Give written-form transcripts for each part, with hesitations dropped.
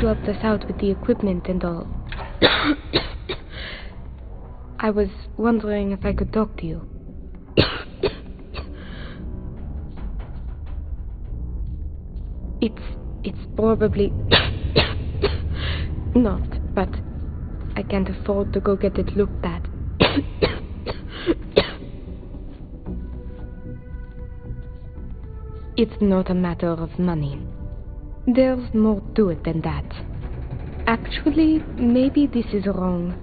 you helped us out with the equipment and all. I was wondering if I could talk to you. It's probably not, but I can't afford to go get it looked at. It's not a matter of money. There's more to it than that. Actually, maybe this is wrong.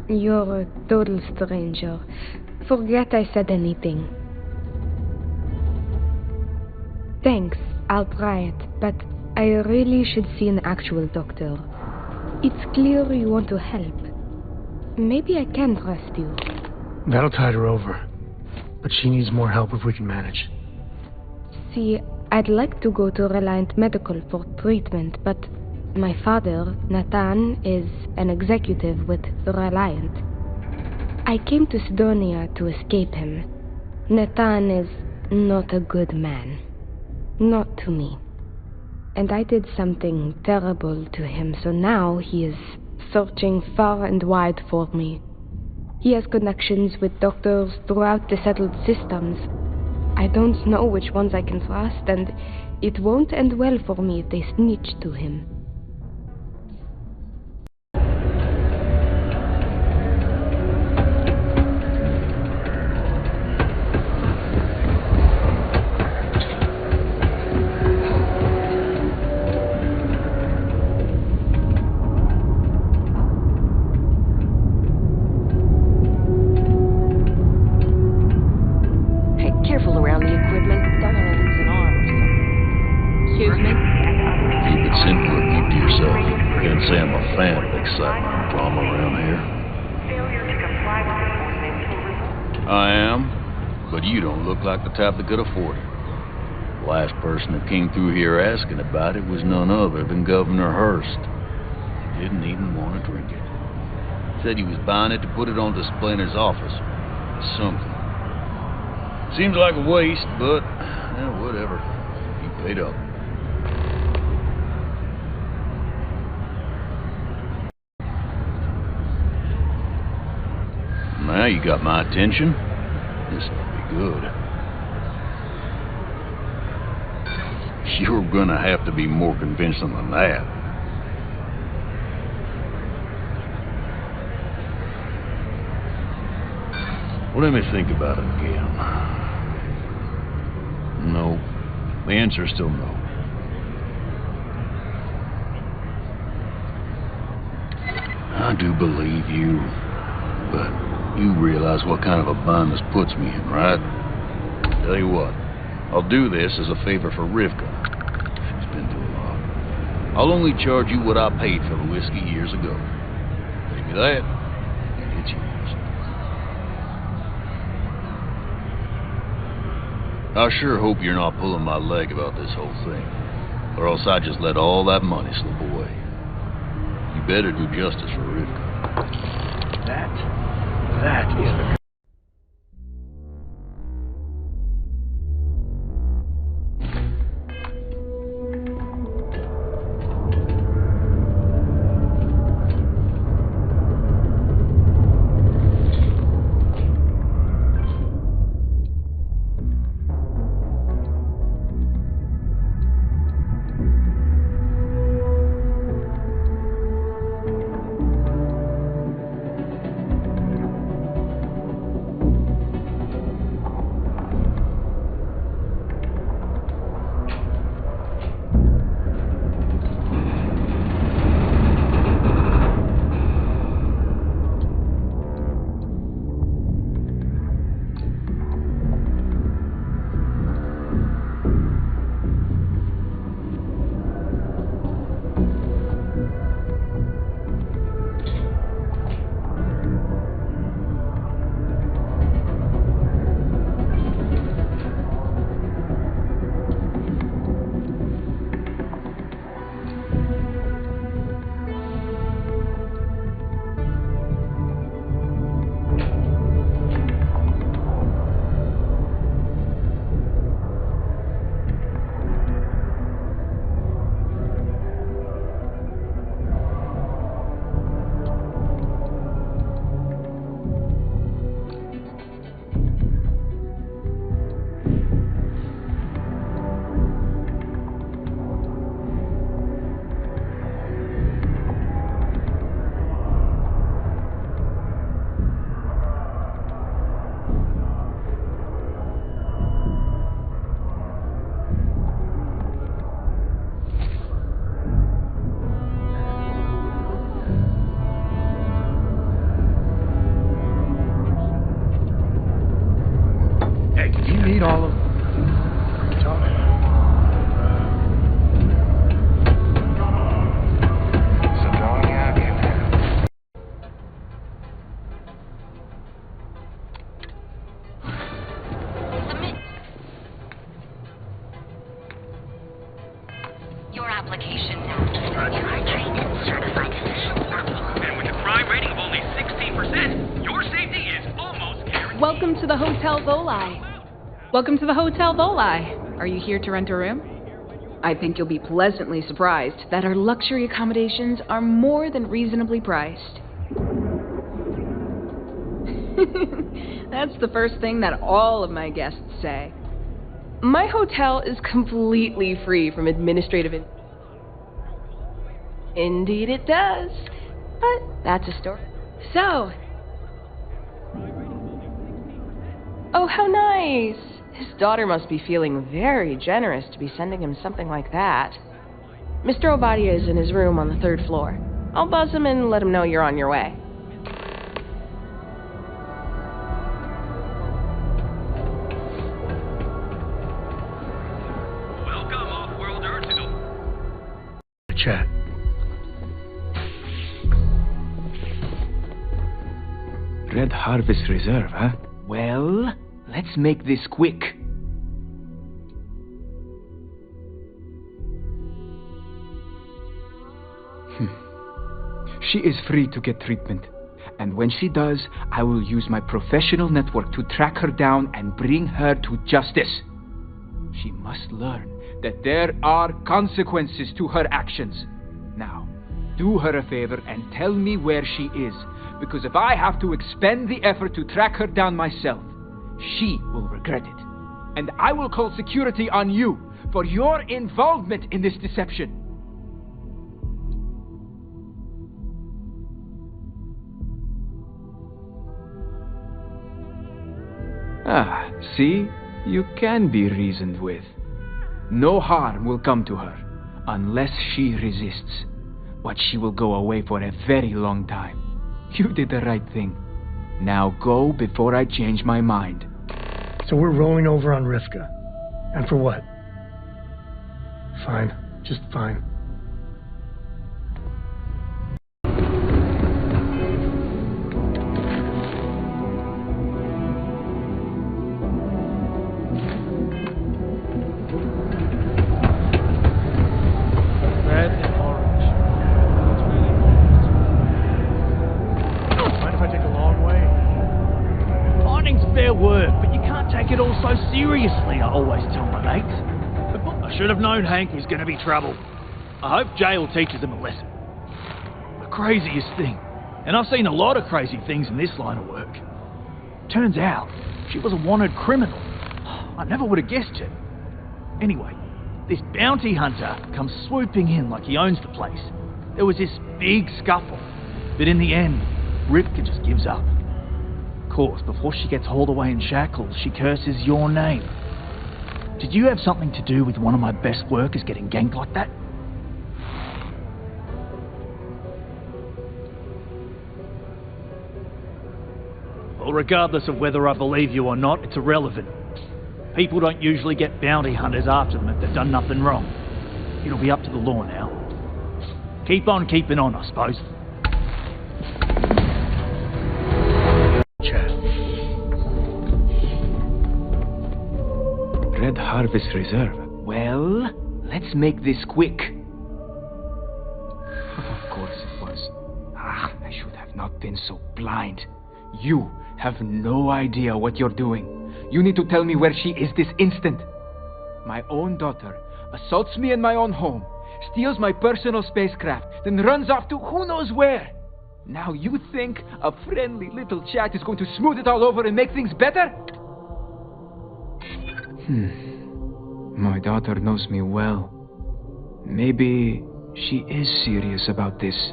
You're a total stranger. Forget I said anything. Thanks, I'll try it, but I really should see an actual doctor. It's clear you want to help. Maybe I can trust you. That'll tide her over. But she needs more help if we can manage. See, I'd like to go to Reliant Medical for treatment, but my father, Nathan, is an executive with Reliant. I came to Sidonia to escape him. Nathan is not a good man. Not to me. And I did something terrible to him, so now he is searching far and wide for me. He has connections with doctors throughout the settled systems. I don't know which ones I can trust, and it won't end well for me if they snitch to him. Like the type that could afford it. The last person that came through here asking about it was none other than Governor Hurst. He didn't even want to drink it. Said he was buying it to put it on display in his office. Something. Seems like a waste, but whatever. He paid up. Now you got my attention. This will be good. You're gonna have to be more convincing than that. Well, let me think about it again. No. The answer is still no. I do believe you, but you realize what kind of a bind this puts me in, right? Tell you what, I'll do this as a favor for Rivka. She's been through a lot. I'll only charge you what I paid for the whiskey years ago. Give me that, and it's yours. I sure hope you're not pulling my leg about this whole thing, or else I just let all that money slip away. You better do justice for Rivka. That is the... rating of only 16%, your safety is almost guaranteed. Welcome to the Hotel Volai. Welcome to the Hotel Volai. Are you here to rent a room? I think you'll be pleasantly surprised that our luxury accommodations are more than reasonably priced. That's the first thing that all of my guests say. My hotel is completely free from administrative... Indeed it does. But that's a story. So... Oh, how nice! His daughter must be feeling very generous to be sending him something like that. Mr. Ovadia is in his room on the 3rd floor. I'll buzz him and let him know you're on your way. Welcome, off-worlder, to the... Chat. Red Harvest Reserve, huh? Well, let's make this quick. She is free to get treatment. And when she does, I will use my professional network to track her down and bring her to justice. She must learn that there are consequences to her actions. Now, do her a favor and tell me where she is, because if I have to expend the effort to track her down myself, she will regret it. And I will call security on you for your involvement in this deception. Ah, see? You can be reasoned with. No harm will come to her, unless she resists. But she will go away for a very long time. You did the right thing. Now go before I change my mind. So we're rolling over on Rivka. And for what? Fine. Just fine. Red and orange. Mind if I take a long way? Mining's fair work, but you can't take it all so seriously, I always tell my mates. I should have known Hank was going to be trouble. I hope jail teaches him a lesson. The craziest thing, and I've seen a lot of crazy things in this line of work. Turns out, she was a wanted criminal. I never would have guessed it. Anyway, this bounty hunter comes swooping in like he owns the place. There was this big scuffle, but in the end, Rivka just gives up. Of course, before she gets hauled away in shackles, she curses your name. Did you have something to do with one of my best workers getting ganked like that? Well, regardless of whether I believe you or not, it's irrelevant. People don't usually get bounty hunters after them if they've done nothing wrong. It'll be up to the law now. Keep on keeping on, I suppose. Chat. Red Harvest Reserve. Well, let's make this quick. Of course it was. I should have not been so blind. You have no idea what you're doing. You need to tell me where she is this instant. My own daughter assaults me in my own home, steals my personal spacecraft, then runs off to who knows where. Now you think a friendly little chat is going to smooth it all over and make things better? My daughter knows me well. Maybe she is serious about this.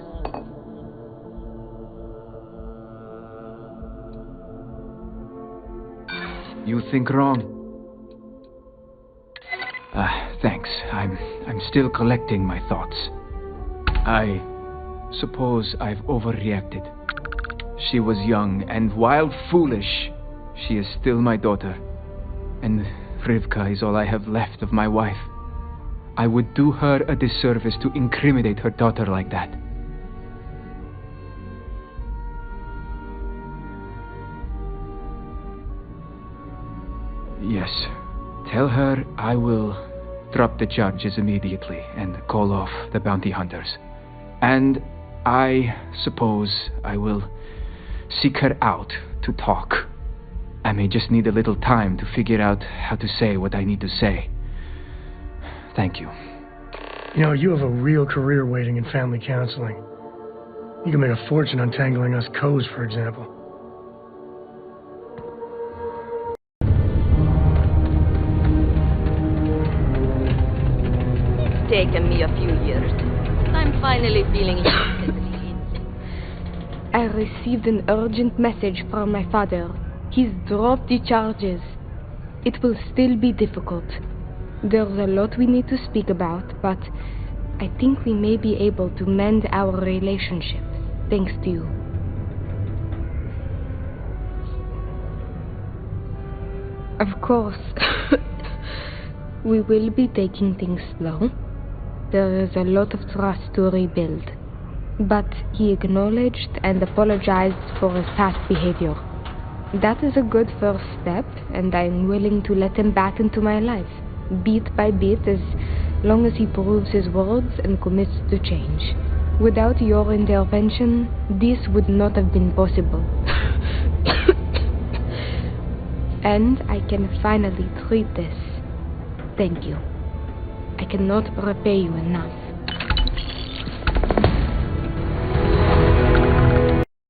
You think wrong. Thanks. I'm still collecting my thoughts. I suppose I've overreacted. She was young, and while foolish, she is still my daughter. And Rivka is all I have left of my wife. I would do her a disservice to incriminate her daughter like that. Yes. Tell her I will drop the charges immediately and call off the bounty hunters. And I suppose I will seek her out to talk. I may just need a little time to figure out how to say what I need to say. Thank you. You know, you have a real career waiting in family counseling. You can make a fortune untangling us co's, for example. It's taken me a few years, but I'm finally feeling like I received an urgent message from my father. He's dropped the charges. It will still be difficult. There's a lot we need to speak about, but I think we may be able to mend our relationship, thanks to you. Of course, we will be taking things slow. There is a lot of trust to rebuild. But he acknowledged and apologized for his past behavior. That is a good first step, and I'm willing to let him back into my life, bit by bit, as long as he proves his words and commits to change. Without your intervention, this would not have been possible. And I can finally treat this. Thank you. I cannot repay you enough.